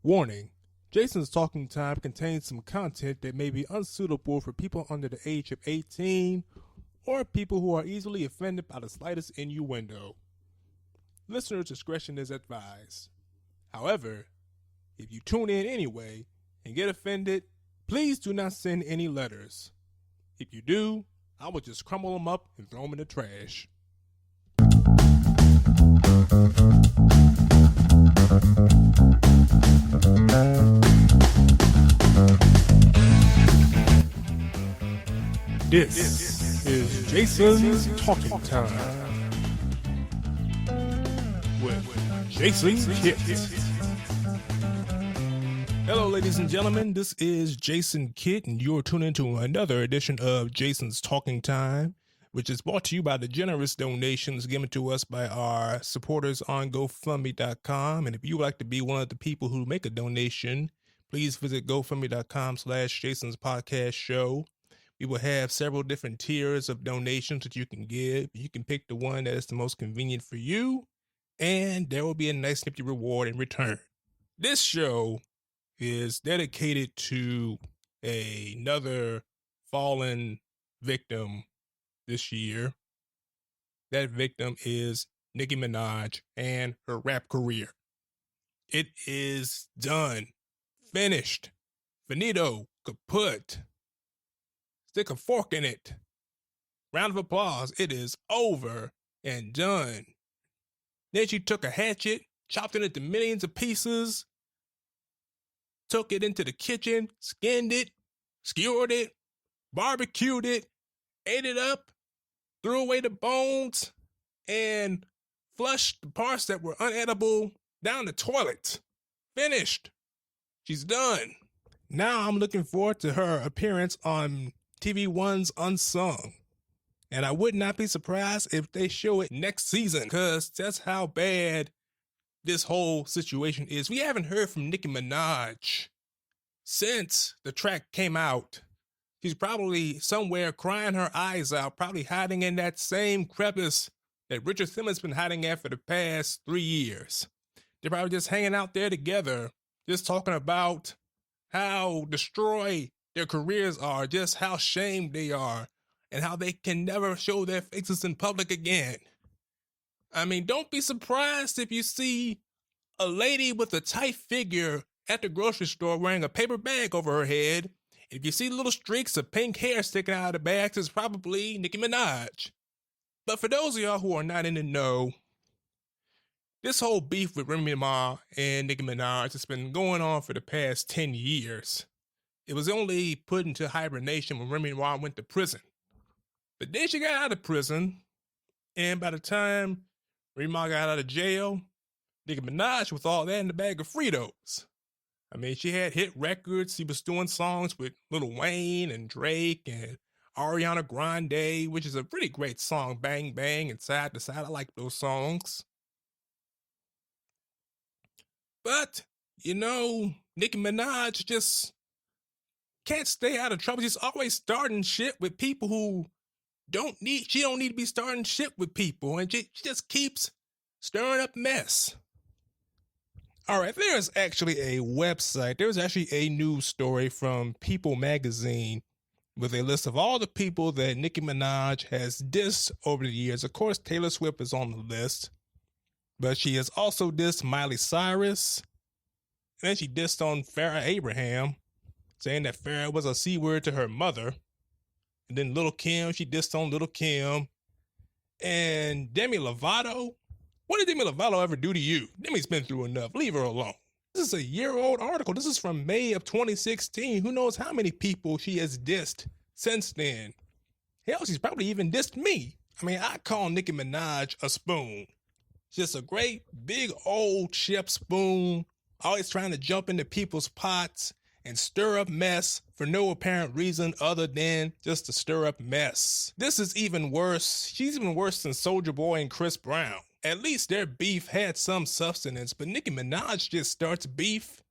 Warning: Jason's Talking Time contains some content that may be unsuitable for people under the age of 18 or people who are easily offended by the slightest innuendo. Listener discretion is advised. However, if you tune in anyway and get offended, please do not send any letters. If you do, I will just crumble them up and throw them in the trash. This is Jason's Talking Time with Jason Kitt. Hello, ladies and gentlemen. This is Jason Kitt, and you're tuning into another edition of Jason's Talking Time, which is brought to you by the generous donations given to us by our supporters on GoFundMe.com. And if you would like to be one of the people who make a donation, please visit GoFundMe.com/Jason's Podcast Show. We will have several different tiers of donations that you can give. You can pick the one that is the most convenient for you, and there will be a nice nifty reward in return. This show is dedicated to another fallen victim this year. That victim is Nicki Minaj and her rap career. It is done. Finished. Finito. Kaput. Stick a fork in it. Round of applause. It is over and done. Then she took a hatchet, chopped it into millions of pieces, took it into the kitchen, skinned it, skewered it, barbecued it, ate it up, threw away the bones, and flushed the parts that were unedible down the toilet. Finished. She's done. Now I'm looking forward to her appearance on TV1's Unsung. And I would not be surprised if they show it next season, because that's how bad this whole situation is. We haven't heard from Nicki Minaj since the track came out. She's probably somewhere crying her eyes out, probably hiding in that same crevice that Richard Simmons been hiding at for the past 3 years. They're probably just hanging out there together, just talking about how destroyed their careers are, just how shamed they are, and how they can never show their faces in public again. I mean, don't be surprised if you see a lady with a tight figure at the grocery store wearing a paper bag over her head. If you see little streaks of pink hair sticking out of the bags, it's probably Nicki Minaj. But for those of y'all who are not in the know, this whole beef with Remy Ma and Nicki Minaj has been going on for the past 10 years. It was only put into hibernation when Remy Ma went to prison. But then she got out of prison, and by the time Remy Ma got out of jail, Nicki Minaj was all that in the bag of Fritos. I mean, she had hit records. She was doing songs with Lil Wayne and Drake and Ariana Grande, which is a pretty great song, Bang Bang and Side to Side. I like those songs. But, you know, Nicki Minaj just can't stay out of trouble. She's always starting shit with people who she don't need to be starting shit with people. And she just keeps stirring up mess. All right, there's actually a website. There's actually a news story from People magazine with a list of all the people that Nicki Minaj has dissed over the years. Of course, Taylor Swift is on the list, but she has also dissed Miley Cyrus. And then she dissed on Farrah Abraham, saying that Farrah was a C-word to her mother. And then Lil' Kim, she dissed on Lil' Kim. And Demi Lovato, what did Demi Lovato ever do to you? Demi's been through enough. Leave her alone. This is a year-old article. This is from May of 2016. Who knows how many people she has dissed since then? Hell, she's probably even dissed me. I mean, I call Nicki Minaj a spoon. Just a great, big, old chef spoon, always trying to jump into people's pots and stir up mess for no apparent reason other than just to stir up mess. This is even worse. She's even worse than Soulja Boy and Chris Brown. At least their beef had some substance, but Nicki Minaj just starts beef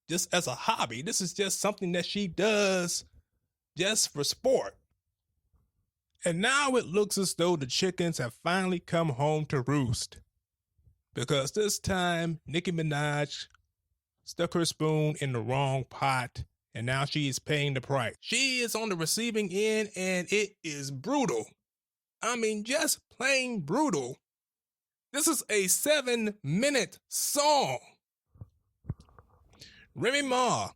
just as a hobby. This is just something that she does just for sport. And now it looks as though the chickens have finally come home to roost. Because this time, Nicki Minaj stuck her spoon in the wrong pot, and now she is paying the price. She is on the receiving end, and it is brutal. I mean, just plain brutal. This is a 7-minute song. Remy Ma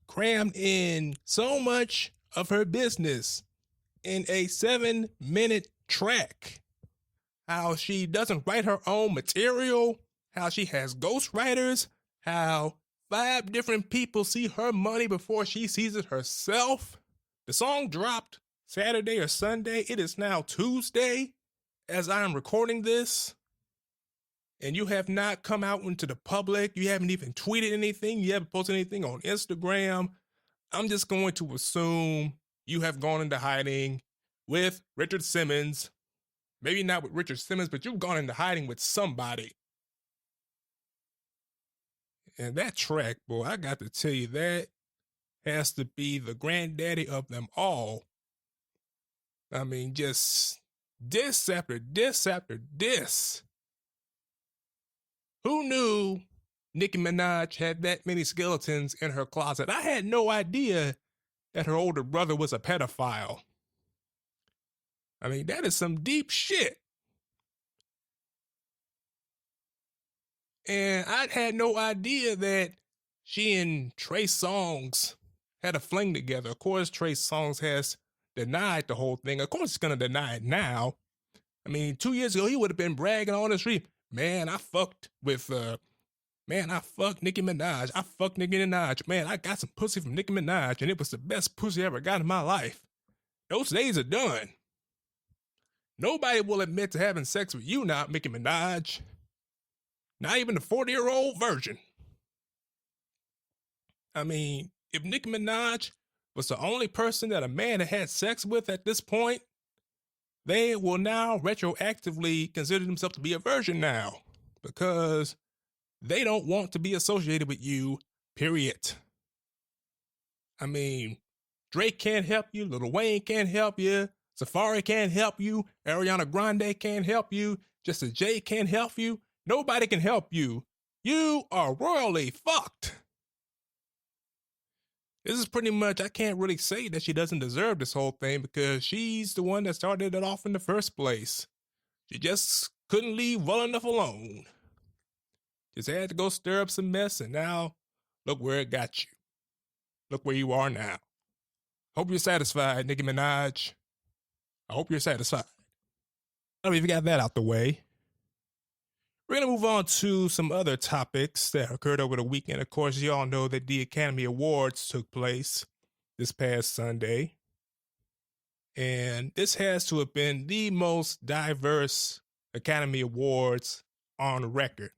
crammed in so much of her business in a 7-minute track. How she doesn't write her own material, how she has ghostwriters, how 5 different people see her money before she sees it herself. The song dropped Saturday or Sunday. It is now Tuesday as I am recording this. And you have not come out into the public. You haven't even tweeted anything. You haven't posted anything on Instagram. I'm just going to assume you have gone into hiding with Richard Simmons. Maybe not with Richard Simmons, but you've gone into hiding with somebody. And that track, boy, I got to tell you, that has to be the granddaddy of them all. I mean, just diss after diss after diss. Who knew Nicki Minaj had that many skeletons in her closet? I had no idea that her older brother was a pedophile. I mean, that is some deep shit. And I had no idea that she and Trey Songz had a fling together. Of course, Trey Songz has denied the whole thing. Of course, he's going to deny it now. I mean, 2 years ago, he would have been bragging on the street. Man, I fucked Nicki Minaj. I fucked Nicki Minaj. Man, I got some pussy from Nicki Minaj, and it was the best pussy I ever got in my life. Those days are done. Nobody will admit to having sex with you now, Nicki Minaj. Not even the 40-year-old virgin. I mean, if Nicki Minaj was the only person that a man had sex with at this point, they will now retroactively consider themselves to be a virgin now because they don't want to be associated with you, period. I mean, Drake can't help you, Lil Wayne can't help you, Safari can't help you, Ariana Grande can't help you, Just J can't help you, nobody can help you. You are royally fucked. This is pretty much, I can't really say that she doesn't deserve this whole thing because she's the one that started it off in the first place. She just couldn't leave well enough alone. Just had to go stir up some mess, and now look where it got you. Look where you are now. Hope you're satisfied, Nicki Minaj. I hope you're satisfied. I mean, if you got that out the way, we're going to move on to some other topics that occurred over the weekend. Of course, you all know that the Academy Awards took place this past Sunday. And this has to have been the most diverse Academy Awards on record.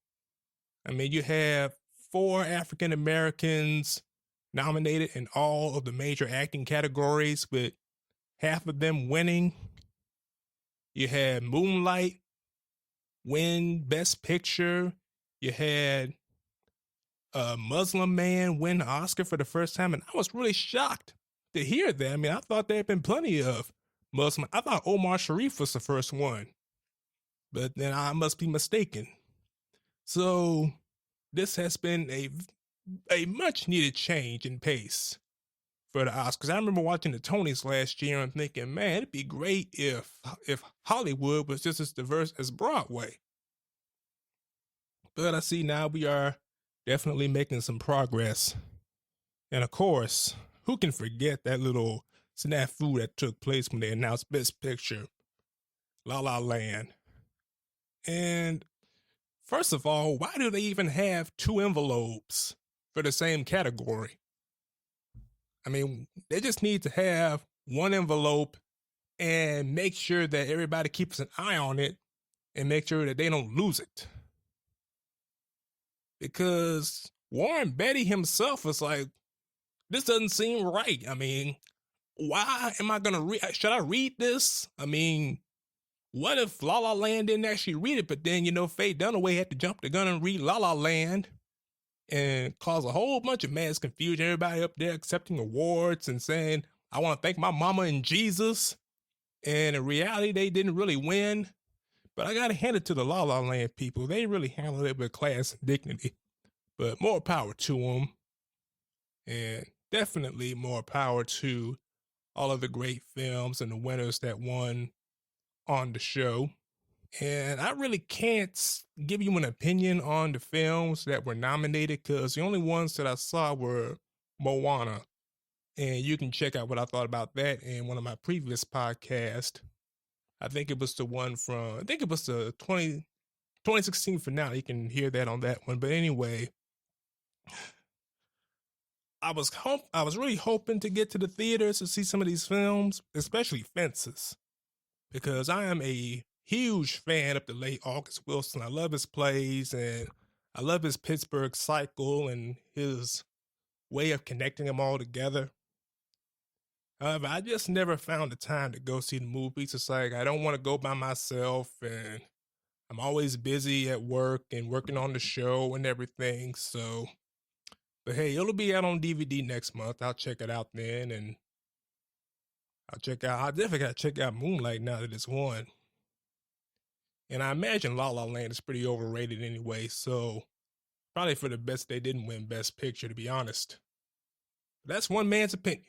I mean, you have 4 African Americans nominated in all of the major acting categories, with half of them winning. You had Moonlight win Best Picture. You had a Muslim man win the Oscar for the first time, and I was really shocked to hear that. I mean, I thought there had been plenty of Muslim. I thought Omar Sharif was the first one, but then I must be mistaken. So this has been a much needed change in pace for the Oscars. I remember watching the Tonys last year and thinking, man, it'd be great if Hollywood was just as diverse as Broadway. But I see now we are definitely making some progress. And of course, who can forget that little snafu that took place when they announced Best Picture, La La Land? And first of all, why do they even have 2 envelopes for the same category? I mean, they just need to have one envelope and make sure that everybody keeps an eye on it and make sure that they don't lose it. Because Warren Beatty himself was like, this doesn't seem right. I mean, why am I going to read? Should I read this? I mean, what if La La Land didn't actually read it, but then, Faye Dunaway had to jump the gun and read La La Land and cause a whole bunch of mass confusion. Everybody up there accepting awards and saying, I want to thank my mama and Jesus. And in reality, they didn't really win. But I got to hand it to the La La Land people. They really handled it with class and dignity. But more power to them. And definitely more power to all of the great films and the winners that won on the show. And I really can't give you an opinion on the films that were nominated because the only ones that I saw were Moana. And you can check out what I thought about that in one of my previous podcasts. I think it was the one from, I think it was the 2016 finale. You can hear that on that one. But anyway, I was really hoping to get to the theaters to see some of these films, especially Fences, because I am a huge fan of the late August Wilson. I love his plays and I love his Pittsburgh cycle and his way of connecting them all together. However, I just never found the time to go see the movies. It's like I don't want to go by myself, and I'm always busy at work and working on the show and everything. So, but hey, it'll be out on DVD next month. I'll check it out then, and I definitely got to check out Moonlight now that it's won. And I imagine La La Land is pretty overrated anyway, so probably for the best they didn't win Best Picture, to be honest. But that's one man's opinion.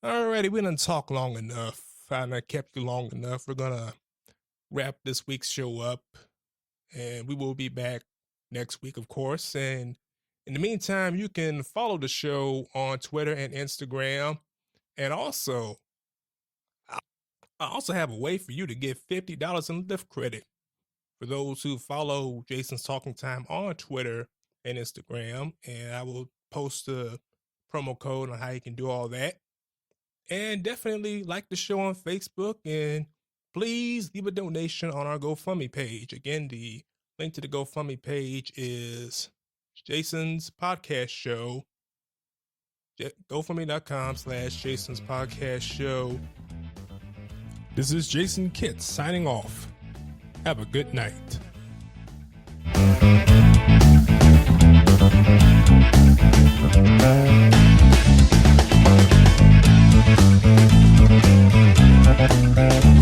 Alrighty, we done talked long enough. I done kept you long enough. We're gonna wrap this week's show up, and we will be back next week, of course. And in the meantime, you can follow the show on Twitter and Instagram. And also, I also have a way for you to get $50 in Lyft credit for those who follow Jason's Talking Time on Twitter and Instagram. And I will post a promo code on how you can do all that. And definitely like the show on Facebook, and please leave a donation on our GoFundMe page. Again, the link to the GoFundMe page is Jason's Podcast Show. GoFundMe.com/Jason's Podcast Show. This is Jason Kitt signing off. Have a good night. Thank you.